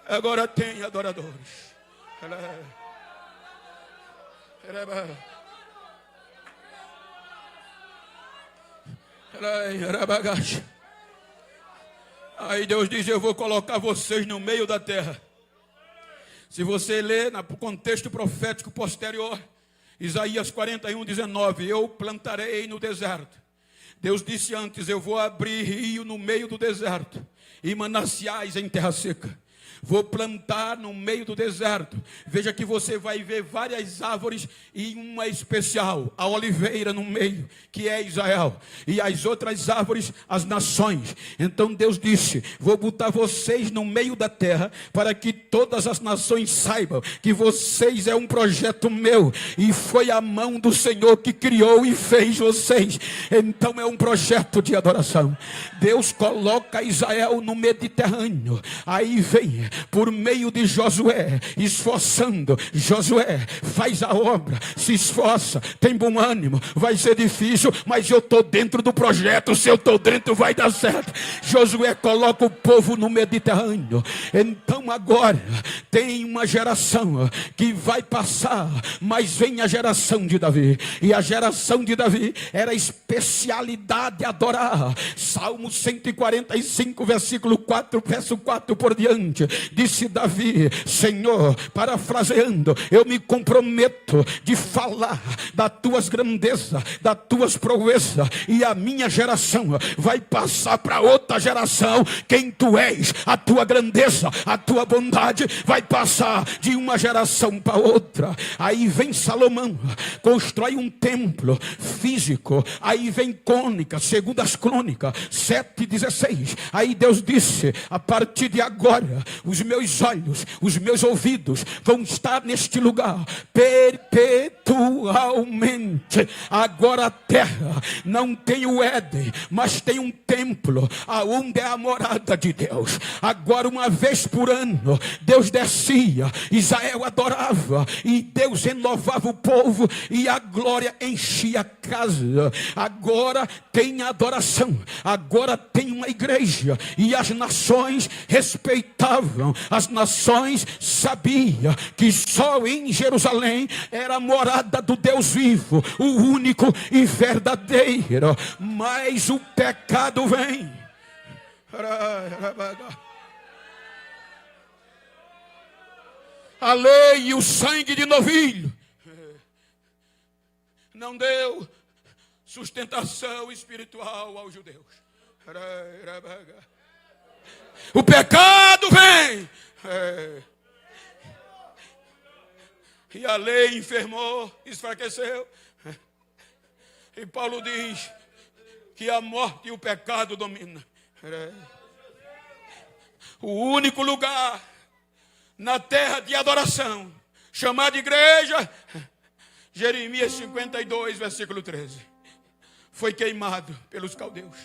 Agora tem adoradores. Aí Deus diz: eu vou colocar vocês no meio da terra. Se você ler no contexto profético posterior, Isaías 41:19, eu plantarei no deserto. Deus disse antes: eu vou abrir rio no meio do deserto e mananciais em terra seca. Vou plantar no meio do deserto. Veja que você vai ver várias árvores e uma especial, a oliveira no meio, que é Israel. E as outras árvores, as nações. Então Deus disse: vou botar vocês no meio da terra, para que todas as nações saibam que vocês é um projeto meu. E foi a mão do Senhor que criou e fez vocês. Então é um projeto de adoração. Deus coloca Israel no Mediterrâneo. Aí vem por meio de Josué, esforçando. Josué faz a obra, se esforça, tem bom ânimo. Vai ser difícil, mas eu estou dentro do projeto. Se eu estou dentro, vai dar certo. Josué coloca o povo no Mediterrâneo. Então agora tem uma geração que vai passar, mas vem a geração de Davi. E a geração de Davi era especialidade adorar. Salmo 145, versículo 4, verso 4 por diante. Disse Davi: Senhor, parafraseando, eu me comprometo de falar das tuas grandezas, das tuas proezas, e a minha geração vai passar para outra geração quem tu és, a tua grandeza, a tua bondade vai passar de uma geração para outra. Aí vem Salomão, constrói um templo físico. Aí vem Crônica, Segundas Crônicas 7:16. Aí Deus disse: a partir de agora os meus olhos, os meus ouvidos vão estar neste lugar perpetualmente. Agora a terra não tem o Éden, mas tem um templo aonde é a morada de Deus. Agora, uma vez por ano, Deus descia, Israel adorava e Deus renovava o povo e a glória enchia a casa. Agora tem adoração, agora tem uma igreja e as nações respeitavam. As nações sabiam que só em Jerusalém era a morada do Deus vivo, o único e verdadeiro. Mas o pecado vem. A lei e o sangue de novilho não deu sustentação espiritual aos judeus. O pecado vem. E a lei enfermou, enfraqueceu. E Paulo diz que a morte e o pecado dominam. O único lugar na terra de adoração, chamado igreja, Jeremias 52, versículo 13, foi queimado pelos caldeus.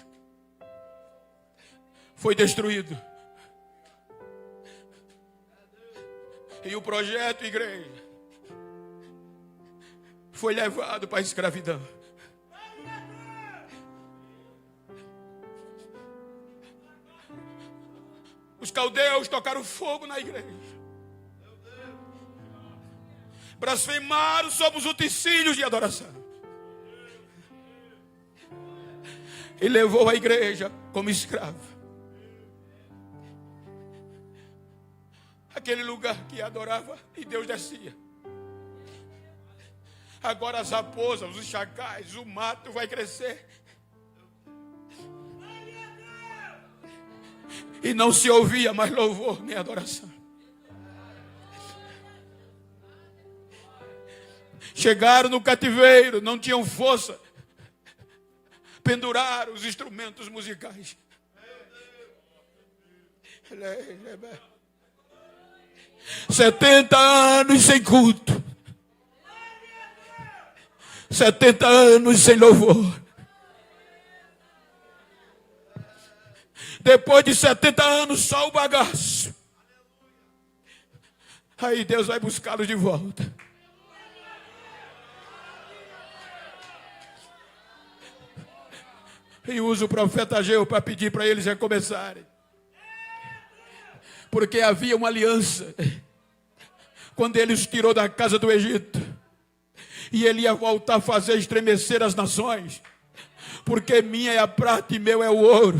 Foi destruído. E o projeto igreja foi levado para a escravidão. Os caldeus tocaram fogo na igreja. Blasfemaram sobre os utensílios de adoração. E levou a igreja como escravo. Aquele lugar que adorava e Deus descia. Agora as raposas, os chacais, o mato vai crescer. E não se ouvia mais louvor nem adoração. Chegaram no cativeiro, não tinham força. Penduraram os instrumentos musicais. 70 anos sem culto. 70 anos sem louvor. Depois de 70 anos, só o bagaço. Aí Deus vai buscá-los de volta. E usa o profeta Ageu para pedir para eles recomeçarem. Porque havia uma aliança quando ele os tirou da casa do Egito, e ele ia voltar a fazer estremecer as nações, porque minha é a prata e meu é o ouro,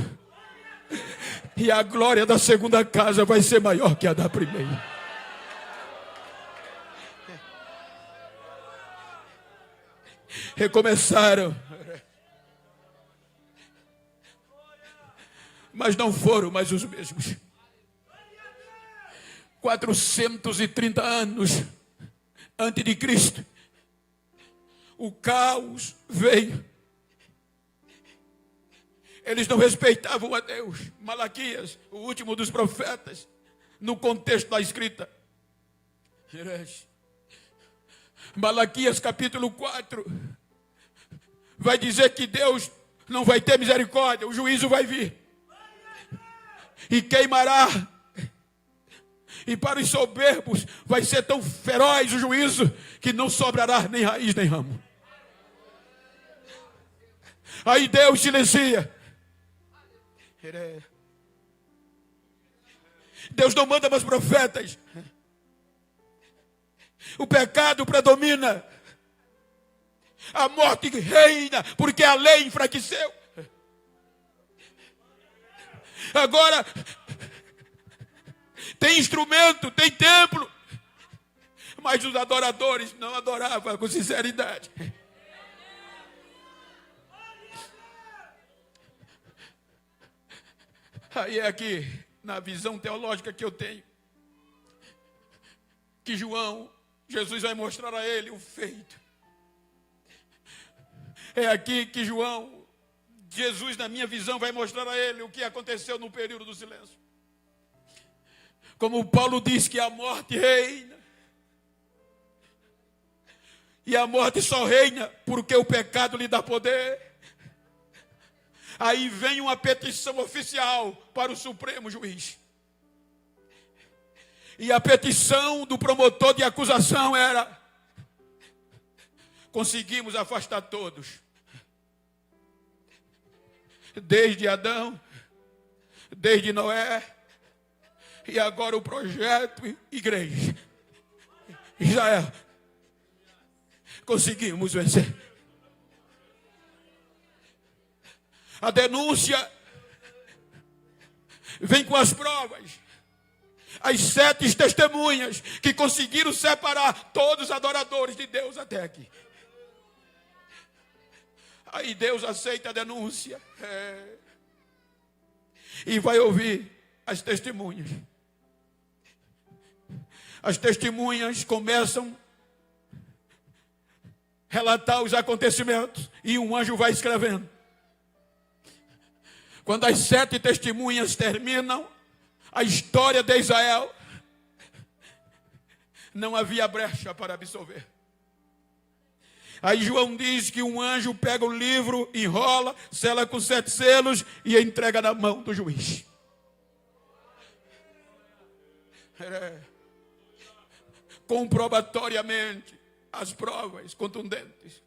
e a glória da segunda casa vai ser maior que a da primeira. Recomeçaram, mas não foram mais os mesmos. 430 anos antes de Cristo, o caos veio. Eles não respeitavam a Deus. Malaquias, o último dos profetas, no contexto da escrita. Malaquias capítulo 4 vai dizer que Deus não vai ter misericórdia, o juízo vai vir e queimará. E para os soberbos vai ser tão feroz o juízo que não sobrará nem raiz nem ramo. Aí Deus silencia. Deus não manda mais profetas. O pecado predomina. A morte reina porque a lei enfraqueceu. Agora tem instrumento, tem templo, mas os adoradores não adoravam com sinceridade. Aí é aqui, na visão teológica que eu tenho, que Jesus vai mostrar a ele o feito. É aqui que Jesus, na minha visão, vai mostrar a ele o que aconteceu no período do silêncio. Como Paulo diz que a morte reina. E a morte só reina porque o pecado lhe dá poder. Aí vem uma petição oficial para o Supremo Juiz. E a petição do promotor de acusação era: conseguimos afastar todos. Desde Adão, desde Noé, e agora o projeto igreja. Israel. Conseguimos vencer. A denúncia vem com as provas. As 7 testemunhas que conseguiram separar todos os adoradores de Deus até aqui. Aí Deus aceita a denúncia. E vai ouvir as testemunhas. As testemunhas começam a relatar os acontecimentos e um anjo vai escrevendo. Quando as 7 testemunhas terminam a história de Israel, não havia brecha para absolver. Aí João diz que um anjo pega o livro, enrola, sela com 7 selos e entrega na mão do juiz. Comprobatoriamente, as provas contundentes.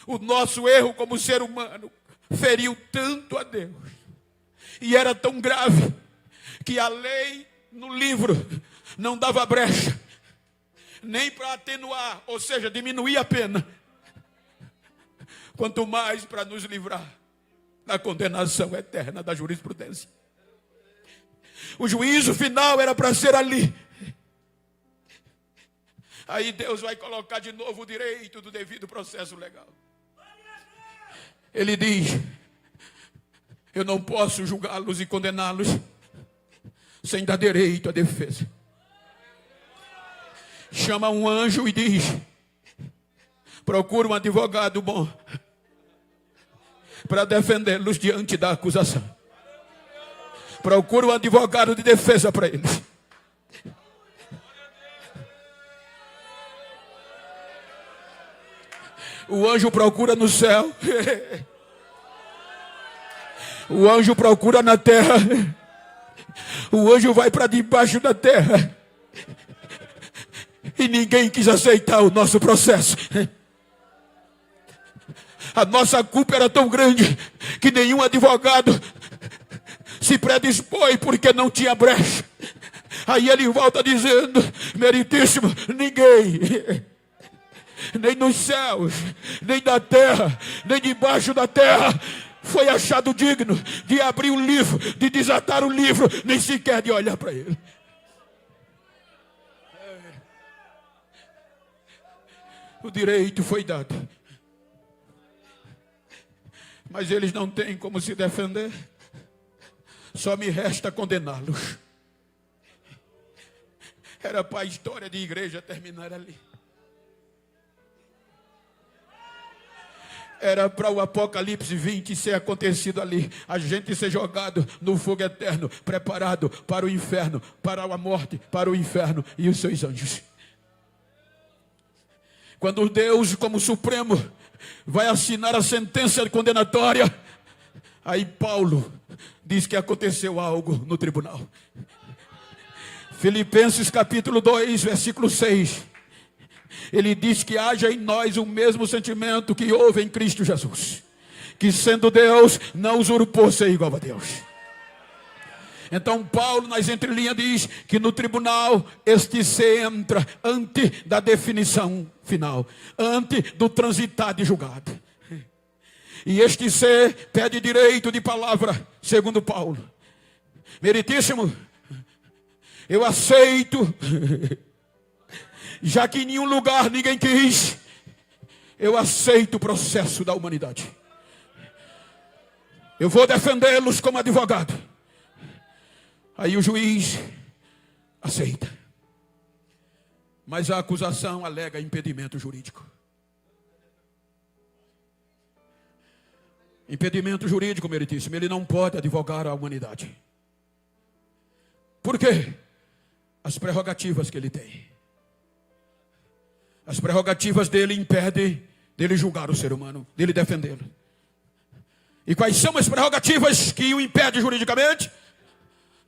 O nosso erro como ser humano feriu tanto a Deus. E era tão grave que a lei no livro não dava brecha, nem para atenuar, ou seja, diminuir a pena, quanto mais para nos livrar da condenação eterna da jurisprudência. O juízo final era para ser ali. Aí Deus vai colocar de novo o direito do devido processo legal. Ele diz: eu não posso julgá-los e condená-los sem dar direito à defesa. Chama um anjo e diz: procura um advogado bom para defendê-los diante da acusação. Procura um advogado de defesa para eles. O anjo procura no céu. O anjo procura na terra. O anjo vai para debaixo da terra. E ninguém quis aceitar o nosso processo. A nossa culpa era tão grande que nenhum advogado se predispôs porque não tinha brecha. Aí ele volta dizendo: meritíssimo, ninguém, nem nos céus, nem na terra, nem debaixo da terra, foi achado digno de abrir o livro, de desatar o livro, nem sequer de olhar para ele. O direito foi dado, mas eles não têm como se defender. Só me resta condená-los. Era para a história de igreja terminar ali. Era para o Apocalipse 20 ser acontecido ali. A gente ser jogado no fogo eterno, preparado para o inferno, para a morte, para o inferno e os seus anjos. Quando Deus, como Supremo, vai assinar a sentença condenatória, aí Paulo diz que aconteceu algo no tribunal. Filipenses capítulo 2, versículo 6. Ele diz que haja em nós o mesmo sentimento que houve em Cristo Jesus, que sendo Deus, não usurpou ser igual a Deus. Então Paulo, nas entrelinhas, diz que no tribunal este ser entra antes da definição final, antes do transitar de julgado. E este ser pede direito de palavra, segundo Paulo. Meritíssimo, eu aceito, já que em nenhum lugar ninguém quis, eu aceito o processo da humanidade. Eu vou defendê-los como advogado. Aí o juiz aceita. Mas a acusação alega impedimento jurídico. Impedimento jurídico, meritíssimo. Ele não pode advogar a humanidade. Por quê? As prerrogativas que ele tem. As prerrogativas dele impedem dele julgar o ser humano, dele defendê-lo. E quais são as prerrogativas que o impedem juridicamente?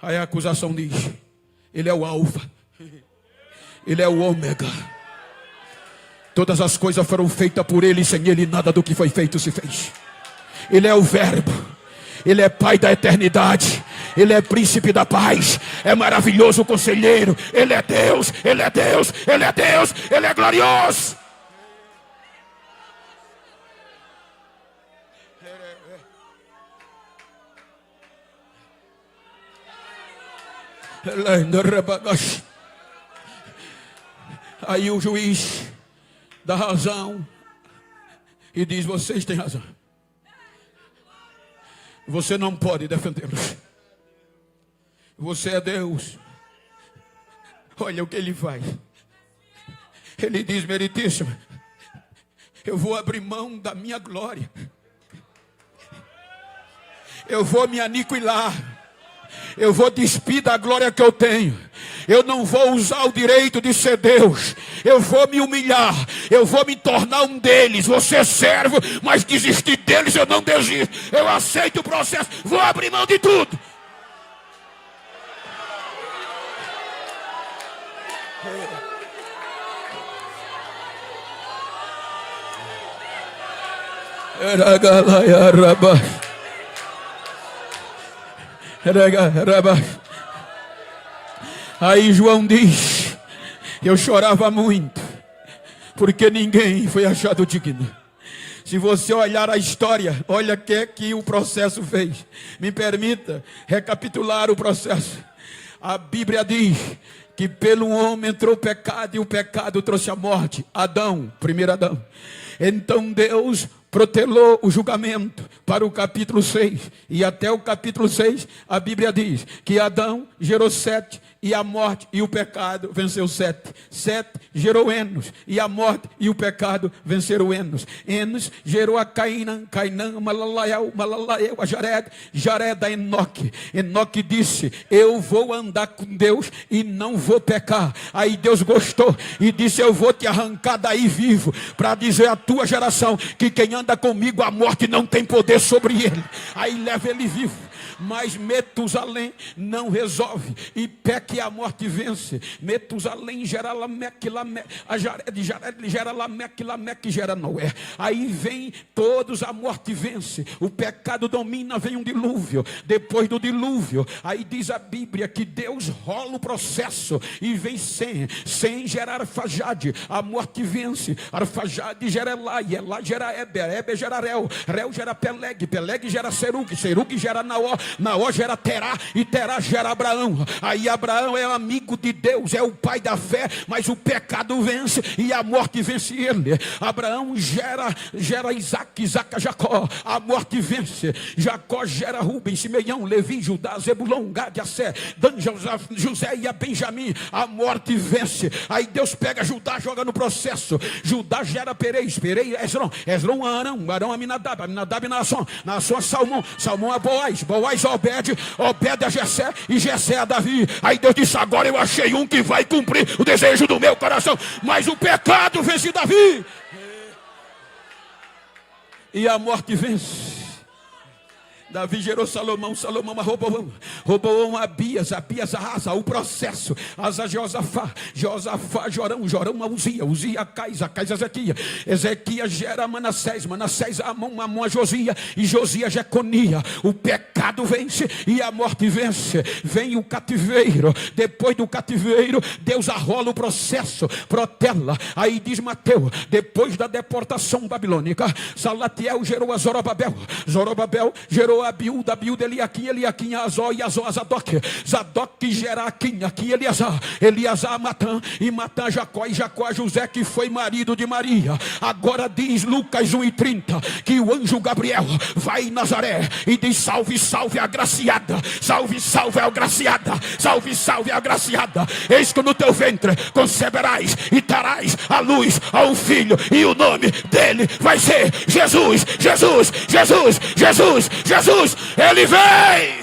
Aí a acusação diz: ele é o alfa, ele é o ômega. Todas as coisas foram feitas por ele, e sem ele nada do que foi feito se fez. Ele é o verbo, ele é pai da eternidade, ele é príncipe da paz, é maravilhoso conselheiro, ele é Deus, ele é Deus, ele é Deus, ele é glorioso. Aí o juiz dá razão e diz: vocês têm razão. Você não pode defendê-los. Você é Deus. Olha o que ele faz. Ele diz: meritíssimo, eu vou abrir mão da minha glória. Eu vou me aniquilar. Eu vou despir da glória que eu tenho. Eu não vou usar o direito de ser Deus. Eu vou me humilhar. Eu vou me tornar um deles. Vou ser servo, mas desistir deles eu não desisto. Eu aceito o processo. Vou abrir mão de tudo. Aí João diz: eu chorava muito, porque ninguém foi achado digno. Se você olhar a história, olha o que o processo fez. Me permita recapitular o processo. A Bíblia diz que pelo homem entrou o pecado, e o pecado trouxe a morte. Adão, primeiro Adão. Então Deus protelou o julgamento para o capítulo 6. E até o capítulo 6, a Bíblia diz que Adão gerou Sete, e a morte e o pecado venceu Sete. Sete gerou Enos, e a morte e o pecado venceram Enos. Enos gerou a Cainã, Cainã, Malalael, Malalael, a Jared, Jared a Enoque. Enoque disse: eu vou andar com Deus e não vou pecar. Aí Deus gostou e disse: eu vou te arrancar daí vivo, para dizer à tua geração que quem anda comigo, a morte não tem poder sobre ele. Aí leva ele vivo. Mas Metusalém não resolve. E Peque a morte vence. Metusalém gera Lameque, a Jared gera Lameque gera Noé. Aí vem todos, a morte vence. O pecado domina, vem um dilúvio. Depois do dilúvio, aí diz a Bíblia que Deus rola o processo e vem Sem gera Arfajade, a morte vence. Arfajade gera Elai, Elai gera Eber gera Reu gera Peleg gera Serug gera Naó gera Terá, e Terá gera Abraão. Aí Abraão é amigo de Deus, é o pai da fé, mas o pecado vence e a morte vence ele. Abraão gera Isaac Jacó, a morte vence. Jacó gera Rubem, Simeão, Levi, Judá, Zebulon, Gad, Assé, Dan, José e a Benjamim, a morte vence. Aí Deus pega Judá, joga no processo. Judá gera Perez, Esrom Arão Aminadab, Naasson Salmão a Boaz a Obed a Jessé e Jessé a Davi. Aí Deus disse: agora eu achei um que vai cumprir o desejo do meu coração. Mas o pecado vence Davi e a morte vence. Davi gerou Salomão a Roboão a Abias a Asa, o processo. Asa Josafá Jorão a Uzia a Cais a Ezequias gera Manassés a Amon a Josia, e Josia a Jeconia. O pecado vence e a morte vence. Vem o cativeiro. Depois do cativeiro, Deus arrola o processo, protela. Aí diz Mateus: depois da deportação babilônica, Salatiel gerou a Zorobabel gerou Abiúda, Eliaquim, Azó e Azó a Zadok gera Aquim, Eliasar a Matã, e Matã Jacó, e Jacó a José, que foi marido de Maria. Agora diz Lucas 1:30 que o anjo Gabriel vai em Nazaré e diz: salve, salve a agraciada, salve, salve a agraciada, salve, salve a agraciada. Eis que no teu ventre conceberás e darás à luz a um filho, e o nome dele vai ser Jesus. Ele vem.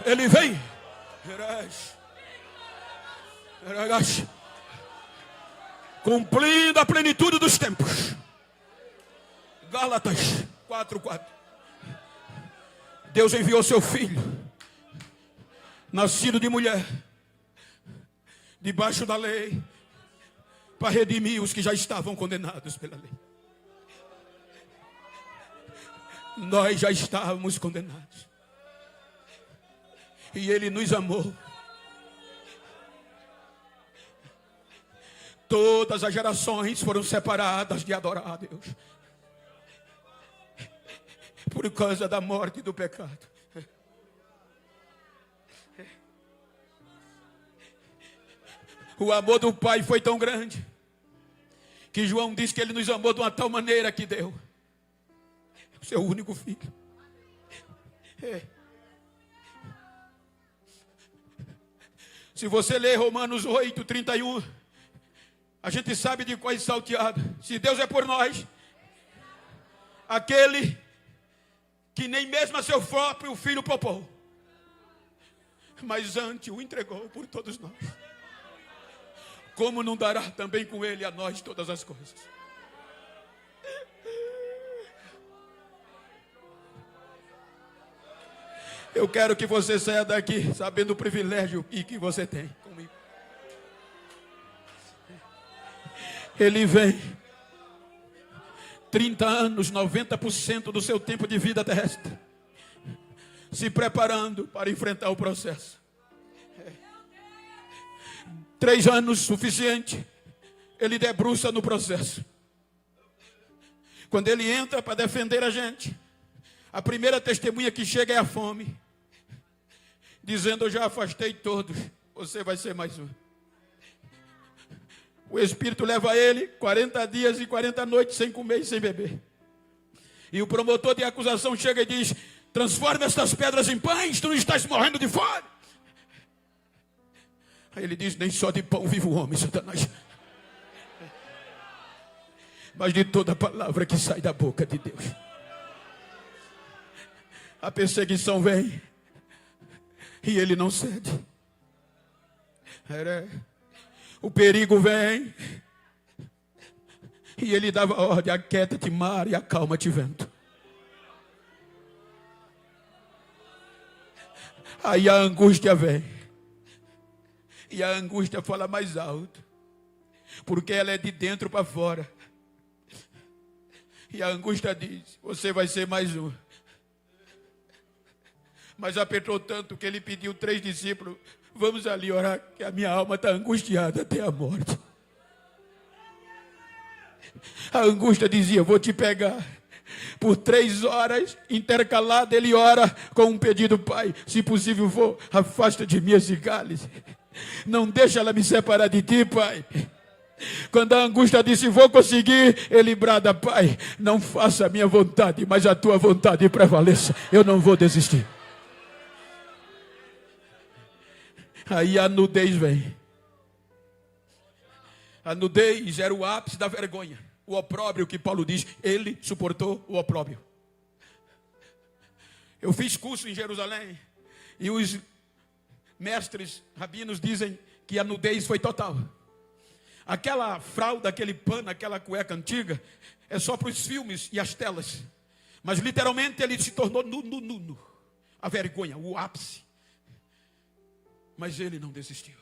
Ele vem. Cumprindo a plenitude dos tempos. Gálatas 4:4. Deus enviou seu filho, nascido de mulher, debaixo da lei, para redimir os que já estavam condenados pela lei. Nós já estávamos condenados, e Ele nos amou. Todas as gerações foram separadas de adorar a Deus por causa da morte e do pecado. O amor do Pai foi tão grande que João diz que Ele nos amou de uma tal maneira que deu o seu único filho. Se você ler Romanos 8:31, a gente sabe de qual é salteado. Se Deus é por nós, aquele que nem mesmo a seu próprio filho poupou, mas antes o entregou por todos nós, como não dará também com ele a nós todas as coisas? Eu quero que você saia daqui sabendo o privilégio e que você tem comigo. Ele vem 30 anos, 90% do seu tempo de vida terrestre, se preparando para enfrentar o processo. 3 anos suficiente, ele debruça no processo. Quando ele entra para defender a gente, a primeira testemunha que chega é a fome, dizendo: eu já afastei todos, você vai ser mais um. O Espírito leva ele 40 dias e 40 noites sem comer e sem beber. E o promotor de acusação chega e diz: transforma estas pedras em pães, tu não estás morrendo de fome. Aí ele diz: nem só de pão vive o homem, Satanás, mas de toda palavra que sai da boca de Deus. A perseguição vem e ele não cede. o perigo vem. E ele dava ordem: aquieta-te mar e acalma-te vento. Aí a angústia vem. E a angústia fala mais alto, porque ela é de dentro para fora. E a angústia diz: você vai ser mais um. Mas apertou tanto que ele pediu 3 discípulos: vamos ali orar, que a minha alma está angustiada até a morte. A angústia dizia: vou te pegar. Por 3 horas, intercalado, ele ora com um pedido: Pai, se possível for, afasta de mim esse cálice. Não deixa ela me separar de ti, Pai. Quando a angústia disse: vou conseguir, ele brada: Pai, não faça a minha vontade, mas a tua vontade prevaleça. Eu não vou desistir. Aí a nudez vem. A nudez era o ápice da vergonha. O opróbrio que Paulo diz, ele suportou o opróbrio. Eu fiz curso em Jerusalém e os mestres rabinos dizem que a nudez foi total. Aquela fralda, aquele pano, aquela cueca antiga é só para os filmes e as telas. Mas literalmente ele se tornou nu. A vergonha, o ápice. Mas ele não desistiu.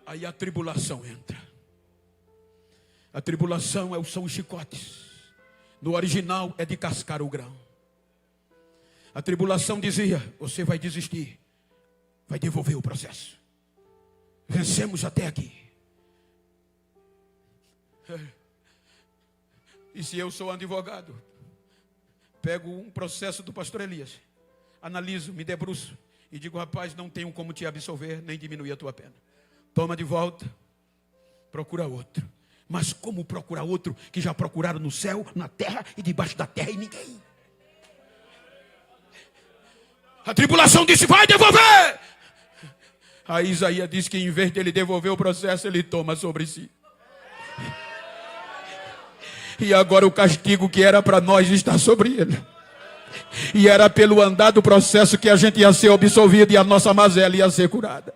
Aí a tribulação entra. A tribulação são os chicotes. No original é de cascar o grão. A tribulação dizia: você vai desistir, vai devolver o processo. Vencemos até aqui. E se eu sou advogado, pego um processo do pastor Elias, analiso, me debruço e digo: rapaz, não tenho como te absolver nem diminuir a tua pena. Toma de volta, procura outro. Mas como procurar outro que já procuraram no céu, na terra e debaixo da terra e ninguém? A tribulação disse: vai devolver. Aí Isaías diz que em vez de ele devolver o processo, ele toma sobre si. E agora o castigo que era para nós está sobre ele. E era pelo andar do processo que a gente ia ser absolvido e a nossa mazela ia ser curada.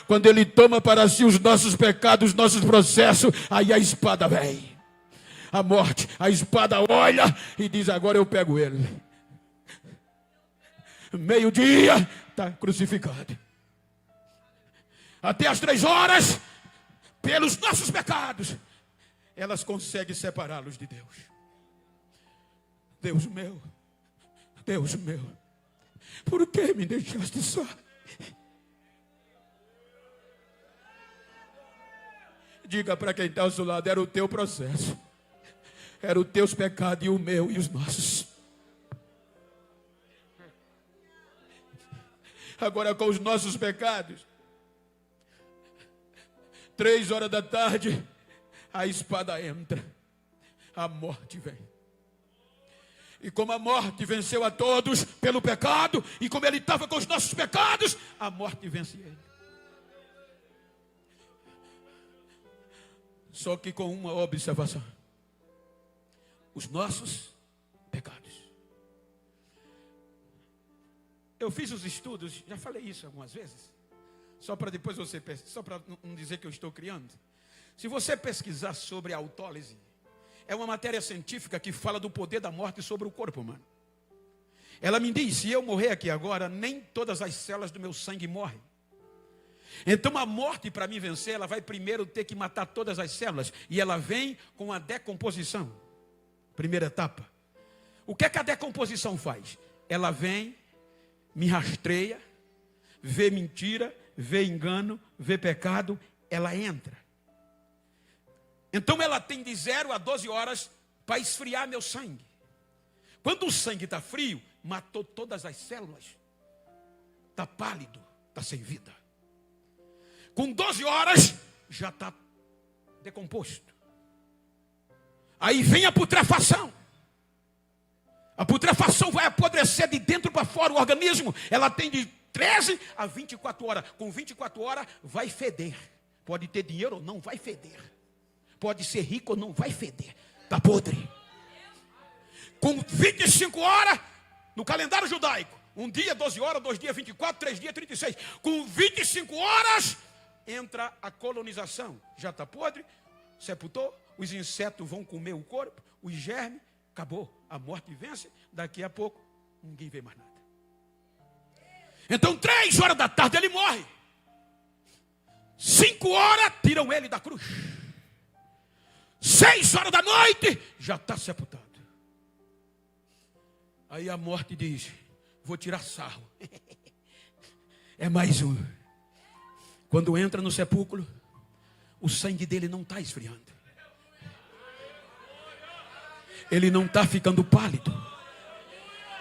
Quando ele toma para si os nossos pecados, os nossos processos, aí a espada vem. A morte, a espada olha e diz: agora eu pego ele. Meio-dia, está crucificado. Até as 3 horas, pelos nossos pecados, elas conseguem separá-los de Deus. Deus meu, por que me deixaste só? Diga para quem está ao seu lado: era o teu processo. Era os teus pecados e o meu e os nossos. Agora com os nossos pecados, 3 horas da tarde, a espada entra. A morte vem. E como a morte venceu a todos pelo pecado, e como ele estava com os nossos pecados, a morte vence ele. Só que com uma observação: os nossos pecados. Eu fiz os estudos, já falei isso algumas vezes, só para depois você, só para não dizer que eu estou criando. Se você pesquisar sobre a autólise, é uma matéria científica que fala do poder da morte sobre o corpo humano. Ela me diz: se eu morrer aqui agora, nem todas as células do meu sangue morrem. Então a morte, para me vencer, ela vai primeiro ter que matar todas as células. E ela vem com a decomposição. Primeira etapa. O que é que a decomposição faz? Ela vem, me rastreia, vê mentira, vê engano, vê pecado, ela entra. Então ela tem de 0 a 12 horas para esfriar meu sangue. Quando o sangue está frio, matou todas as células. Está pálido, está sem vida. Com 12 horas, já está decomposto. Aí vem a putrefação. A putrefação vai apodrecer de dentro para fora o organismo. Ela tem de 13 a 24 horas. Com 24 horas, vai feder. Pode ter dinheiro ou não, vai feder. Pode ser rico ou não, vai feder. Está podre. Com 25 horas, no calendário judaico, Um dia 12 horas, 2 dias 24, 3 dias 36. Com 25 horas, entra a colonização. Já está podre, sepultou, os insetos vão comer o corpo, os germes, acabou. A morte vence, daqui a pouco, ninguém vê mais nada. Então 3 horas da tarde ele morre. 5 horas, tiram ele da cruz. 6 horas da noite, já está sepultado. Aí a morte diz, vou tirar sarro. É mais um. Quando entra no sepulcro, o sangue dele não está esfriando. Ele não está ficando pálido.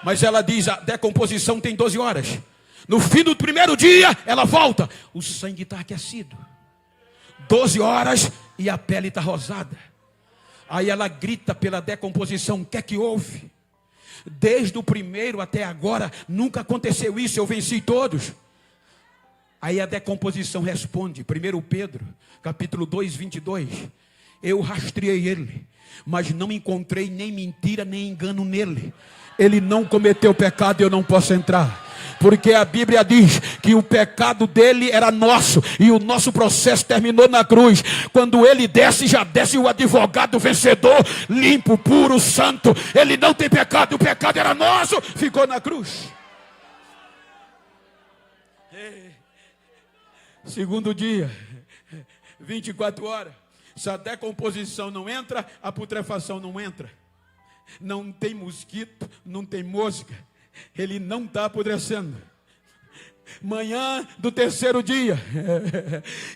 Mas ela diz, a decomposição tem 12 horas. No fim do primeiro dia, ela volta. O sangue está aquecido. 12 horas e a pele está rosada. Aí ela grita pela decomposição, o que é que houve? Desde o primeiro até agora, nunca aconteceu isso, eu venci todos. Aí a decomposição responde, 1 Pedro, capítulo 2, 22. Eu rastreei ele, mas não encontrei nem mentira, nem engano nele. Ele não cometeu pecado e eu não posso entrar. Porque a Bíblia diz que o pecado dele era nosso e o nosso processo terminou na cruz. Quando ele desce, já desce o advogado vencedor, limpo, puro, santo. Ele não tem pecado, o pecado era nosso, ficou na cruz. Segundo dia, 24 horas. Se a decomposição não entra, a putrefação não entra. Não tem mosquito, não tem mosca. Ele não está apodrecendo. Manhã do terceiro dia,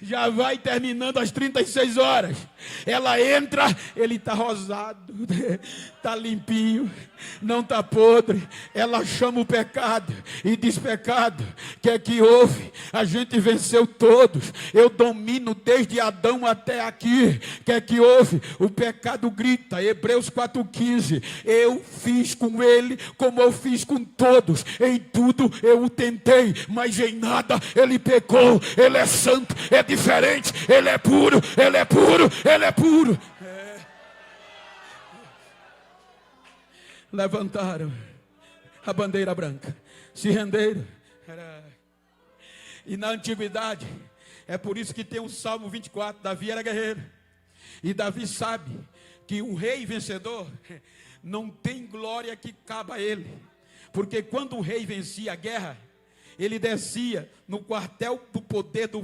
já vai terminando as 36 horas. Ela entra, ele está rosado, está limpinho, não está podre. Ela chama o pecado e diz: pecado, o que é que houve? A gente venceu todos. Eu domino desde Adão até aqui. O que é que houve? O pecado grita, Hebreus 4,15. Eu fiz com ele como eu fiz com todos. Em tudo eu o tentei, mas em nada ele pecou. Ele é santo, é diferente, ele é puro, ele é puro, ele é puro. Levantaram a bandeira branca, se renderam. E na antiguidade, é por isso que tem o Salmo 24, Davi era guerreiro. E Davi sabe que o rei vencedor não tem glória que caba a ele. Porque quando o rei vencia a guerra, ele descia no quartel do poder do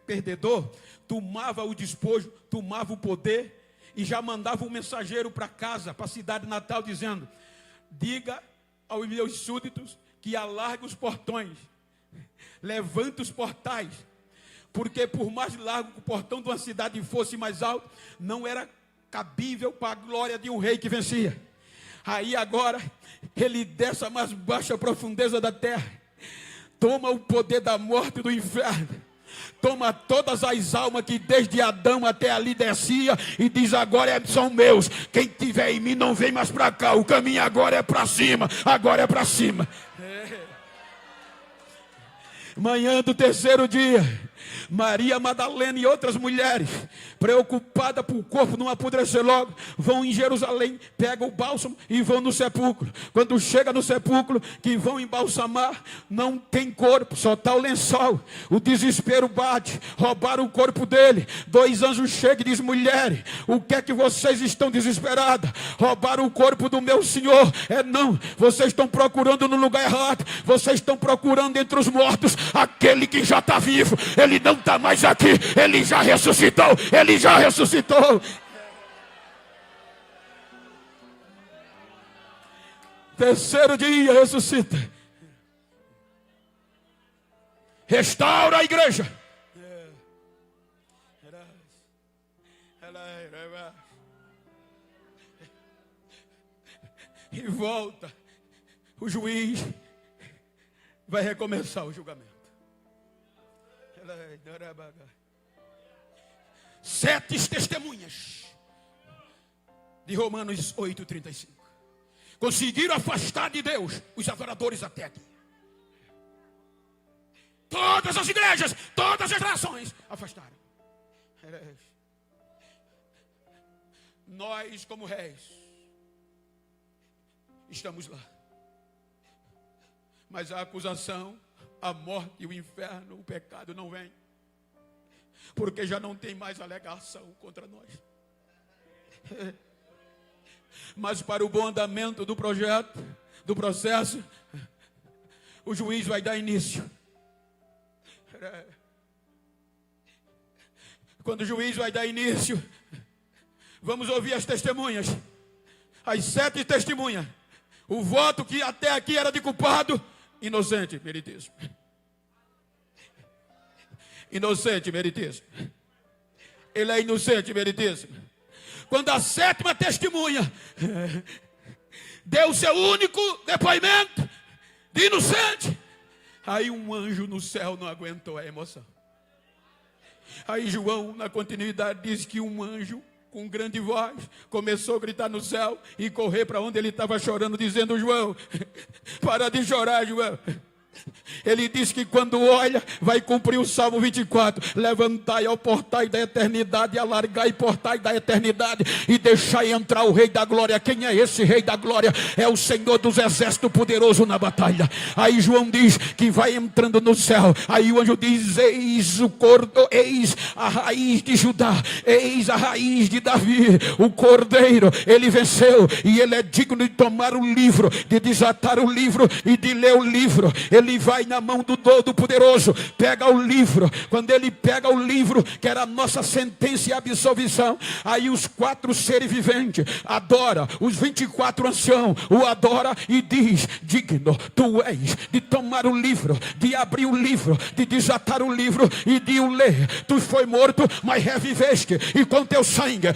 perdedor, tomava o despojo, tomava o poder e já mandava um mensageiro para casa, para a cidade natal, dizendo: diga aos meus súditos que alargue os portões, levante os portais, porque por mais largo que o portão de uma cidade fosse mais alto, não era cabível para a glória de um rei que vencia. Aí agora, ele desce a mais baixa profundeza da terra, toma o poder da morte e do inferno, toma todas as almas que desde Adão até ali descia e diz: agora são meus, quem tiver em mim não vem mais para cá, o caminho agora é para cima, agora é para cima. Manhã do terceiro dia, Maria Madalena e outras mulheres, preocupadas por o corpo não apodrecer logo, vão em Jerusalém, pegam o bálsamo e vão no sepulcro. Quando chega no sepulcro, que vão embalsamar, não tem corpo, só está o lençol. O desespero bate, roubaram o corpo dele. 2 anjos chegam e dizem: mulheres, o que é que vocês estão desesperadas? Roubaram o corpo do meu Senhor. Não, vocês estão procurando no lugar errado. Vocês estão procurando entre os mortos aquele que já está vivo. Ele não está mais aqui, ele já ressuscitou, ele já ressuscitou. Terceiro dia ressuscita, restaura a igreja. E volta, o juiz vai recomeçar o julgamento. 7 testemunhas de Romanos 8,35 conseguiram afastar de Deus os adoradores até aqui. Todas as igrejas, todas as nações afastaram. Nós, como reis, estamos lá. Mas a acusação, a morte e o inferno, o pecado não vem. Porque já não tem mais alegação contra nós. Mas para o bom andamento do projeto, do processo, o juiz vai dar início. Quando o juiz vai dar início, vamos ouvir as testemunhas. As 7 testemunhas. O voto que até aqui era de culpado, inocente, meritíssimo. Inocente, meritíssimo. Ele é inocente, meritíssimo. Quando a 7ª testemunha deu o seu único depoimento de inocente, aí um anjo no céu não aguentou a emoção. Aí João, na continuidade, diz que um anjo, com grande voz, começou a gritar no céu e correr para onde ele estava chorando, dizendo: João, para de chorar, João. Ele diz que quando olha, vai cumprir o Salmo 24. Levantai ao portai da eternidade, alargai portai da eternidade e deixai entrar o Rei da Glória. Quem é esse Rei da Glória? É o Senhor dos Exércitos, poderoso na batalha. Aí João diz que vai entrando no céu. Aí o anjo diz: eis o cordeiro, eis a raiz de Judá, eis a raiz de Davi, o cordeiro. Ele venceu e ele é digno de tomar o livro, de desatar o livro e de ler o livro. Ele vai na mão do Todo-Poderoso, pega o livro. Quando ele pega o livro, que era a nossa sentença e absolvição, aí os 4 seres viventes adora, os 24 anciãos o adora e diz: digno tu és de tomar o livro, de abrir o livro, de desatar o livro e de o ler. Tu foi morto, mas reviveste, e com teu sangue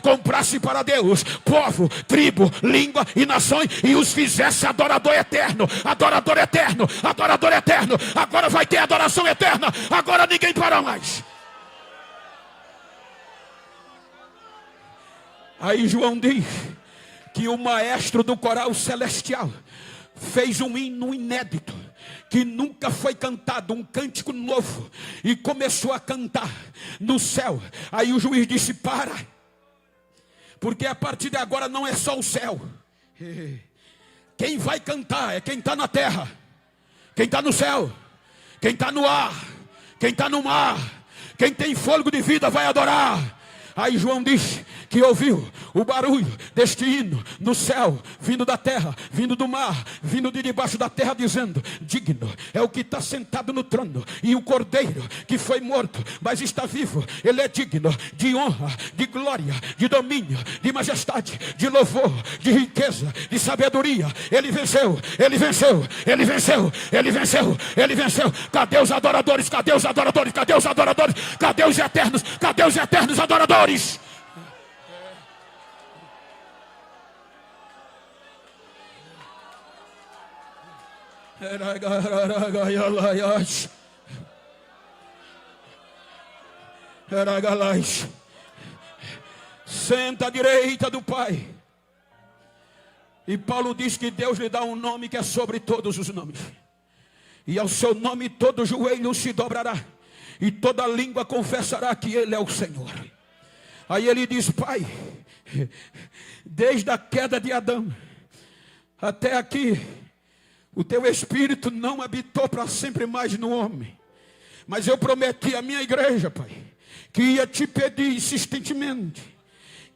compraste para Deus povo, tribo, língua e nações, e os fizesse adorador eterno. Adorador eterno, adorador eterno. Agora vai ter adoração eterna. Agora ninguém para mais. Aí João diz que o maestro do coral celestial fez um hino inédito, que nunca foi cantado, um cântico novo, e começou a cantar no céu. Aí o juiz disse: para, porque a partir de agora não é só o céu. Quem vai cantar é quem está na terra, quem está no céu, quem está no ar, quem está no mar, quem tem fôlego de vida vai adorar. Aí João diz que ouviu o barulho deste hino no céu, vindo da terra, vindo do mar, vindo de debaixo da terra, dizendo: digno é o que está sentado no trono e o cordeiro que foi morto, mas está vivo. Ele é digno de honra, de glória, de domínio, de majestade, de louvor, de riqueza, de sabedoria. Ele venceu, ele venceu, ele venceu, ele venceu, ele venceu. Cadê os adoradores? Cadê os adoradores? Cadê os adoradores? Cadê os eternos? Cadê os eternos adoradores? Senta à direita do Pai. E Paulo diz que Deus lhe dá um nome que é sobre todos os nomes, e ao seu nome todo joelho se dobrará e toda língua confessará que Ele é o Senhor. Aí ele diz: Pai, desde a queda de Adão até aqui, o teu Espírito não habitou para sempre mais no homem. Mas eu prometi à minha igreja, Pai, que ia te pedir insistentemente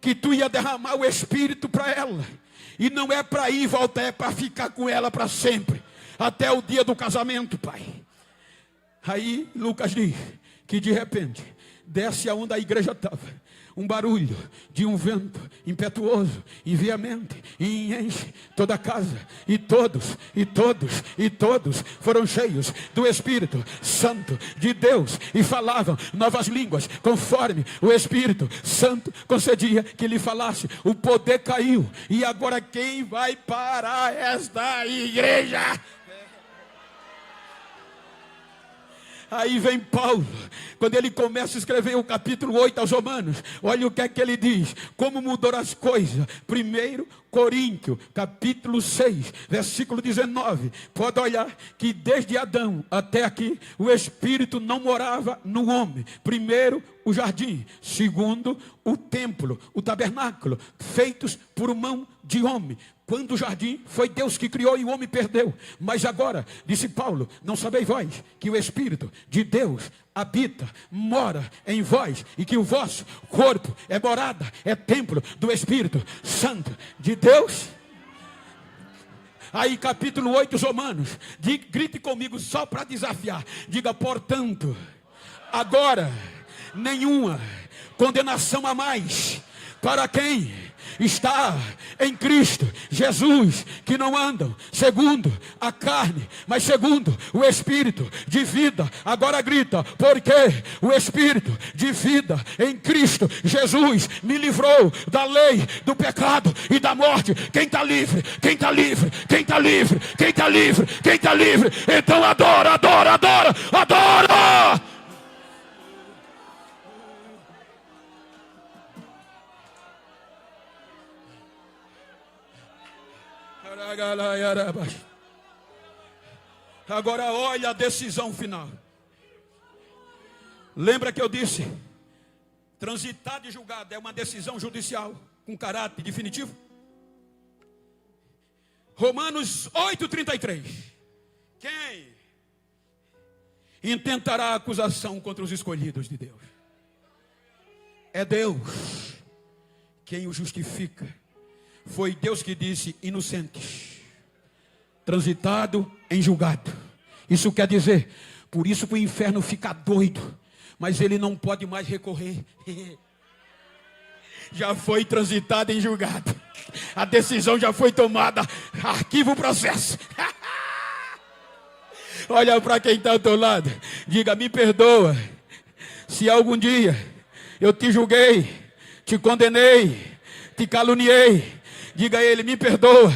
que tu ia derramar o Espírito para ela. E não é para ir e voltar, é para ficar com ela para sempre, até o dia do casamento, Pai. Aí Lucas diz que de repente desce aonde a igreja estava um barulho de um vento impetuoso e veemente, e enche toda a casa, e todos foram cheios do Espírito Santo de Deus, e falavam novas línguas, conforme o Espírito Santo concedia que lhe falasse. O poder caiu, e agora quem vai parar esta igreja? Aí vem Paulo, quando ele começa a escrever o capítulo 8 aos Romanos, olha o que é que ele diz, como mudou as coisas. 1 Coríntios, capítulo 6, versículo 19, pode olhar que desde Adão até aqui, o Espírito não morava no homem. Primeiro, o jardim. Segundo, o templo, o tabernáculo, feitos por mão de homem. Quando o jardim foi Deus que criou e o homem perdeu. Mas agora, disse Paulo, não sabeis vós que o Espírito de Deus habita, mora em vós, e que o vosso corpo é morada, é templo do Espírito Santo de Deus? Aí capítulo 8, Romanos, grite comigo só para desafiar. Diga, portanto, agora nenhuma condenação a mais para quem está em Cristo Jesus, que não andam segundo a carne, mas segundo o Espírito de vida. Agora grita, porque o Espírito de vida em Cristo Jesus me livrou da lei, do pecado e da morte. Quem está livre? Quem está livre? Quem está livre? Quem está livre? Quem está livre? Então adora, adora, adora, adora! Agora olha a decisão final. Lembra que eu disse, transitado e julgado é uma decisão judicial com caráter definitivo? Romanos 8:33. Quem intentará acusação contra os escolhidos de Deus? É Deus quem o justifica. Foi Deus que disse, inocentes, transitado em julgado. Isso quer dizer, por isso que o inferno fica doido, mas ele não pode mais recorrer. Já foi transitado em julgado. A decisão já foi tomada. Arquiva o processo. Olha para quem está ao teu lado. Diga, me perdoa se algum dia eu te julguei, te condenei, te caluniei. Diga a ele, me perdoa,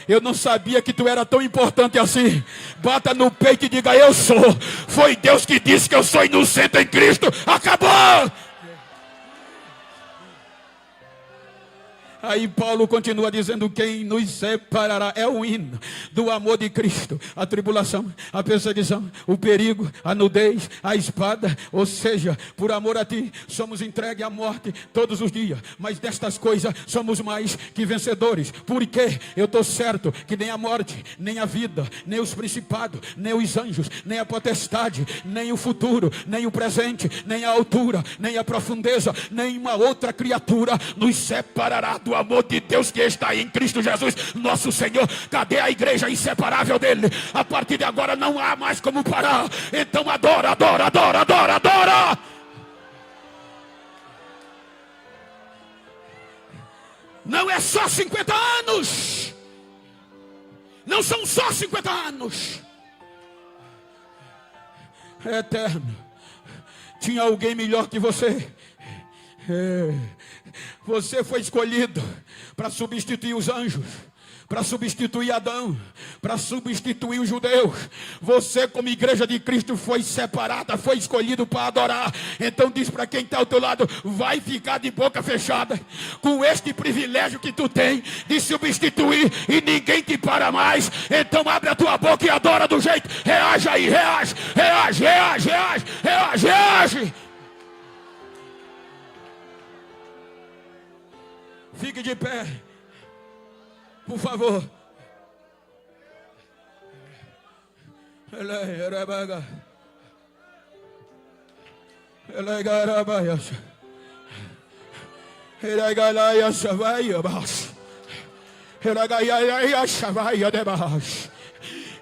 eu não sabia que tu era tão importante assim. Bata no peito e diga, eu sou. Foi Deus que disse que eu sou inocente em Cristo. Acabou! Aí Paulo continua dizendo, quem nos separará? É o hino do amor de Cristo. A tribulação, a perseguição, o perigo, a nudez, a espada. Ou seja, por amor a ti, somos entregues à morte todos os dias. Mas destas coisas somos mais que vencedores. Porque eu estou certo que nem a morte, nem a vida, nem os principados, nem os anjos, nem a potestade, nem o futuro, nem o presente, nem a altura, nem a profundeza, nem uma outra criatura nos separará do amor de Deus que está em Cristo Jesus, nosso Senhor. Cadê a igreja inseparável dele? A partir de agora não há mais como parar. Então adora, adora, adora, adora, adora. Não é só 50 anos. Não são só 50 anos. É eterno. Tinha alguém melhor que você. Você foi escolhido para substituir os anjos, para substituir Adão, para substituir os judeus. Você, como igreja de Cristo, foi separada, foi escolhido para adorar. Então diz para quem está ao teu lado, vai ficar de boca fechada com este privilégio que tu tem de substituir e ninguém te para mais. Então abre a tua boca e adora do jeito. Reage aí, reage, reage, reage, reage, reage, reage. Fique de pé, por favor.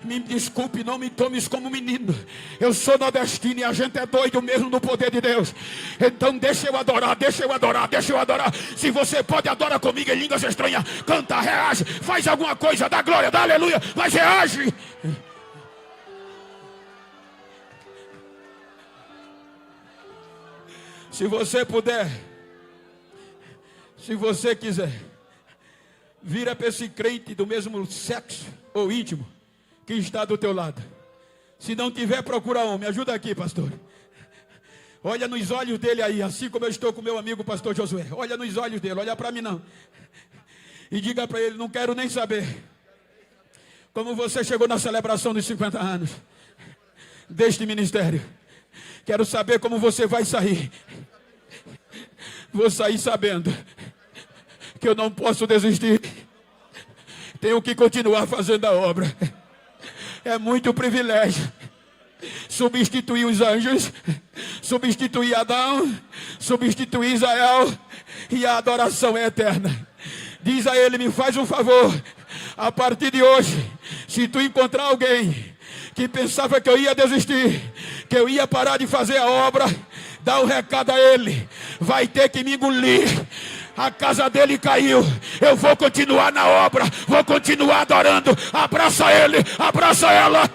Me desculpe, não me tomes como menino. Eu sou nordestino e a gente é doido mesmo no poder de Deus. Então deixa eu adorar, deixa eu adorar, deixa eu adorar. Se você pode, adora comigo em línguas estranhas. Canta, reage, faz alguma coisa, dá glória, dá aleluia, mas reage. Se você puder, se você quiser, vira para esse crente do mesmo sexo ou íntimo que está do teu lado. Se não tiver, procura um. Me ajuda aqui, pastor. Olha nos olhos dele aí, assim como eu estou com meu amigo pastor Josué. Olha nos olhos dele, olha para mim não. E diga para ele, não quero nem saber como você chegou na celebração dos 50 anos deste ministério. Quero saber como você vai sair. Vou sair sabendo que eu não posso desistir. tenho que continuar fazendo a obra. É muito privilégio substituir os anjos, substituir Adão, substituir Israel, e a adoração é eterna. Diz a ele: me faz um favor, a partir de hoje, se tu encontrar alguém que pensava que eu ia desistir, que eu ia parar de fazer a obra, dá um recado a ele: vai ter que me engolir. A casa dele caiu, eu vou continuar na obra, vou continuar adorando. Abraça ele, abraça ela.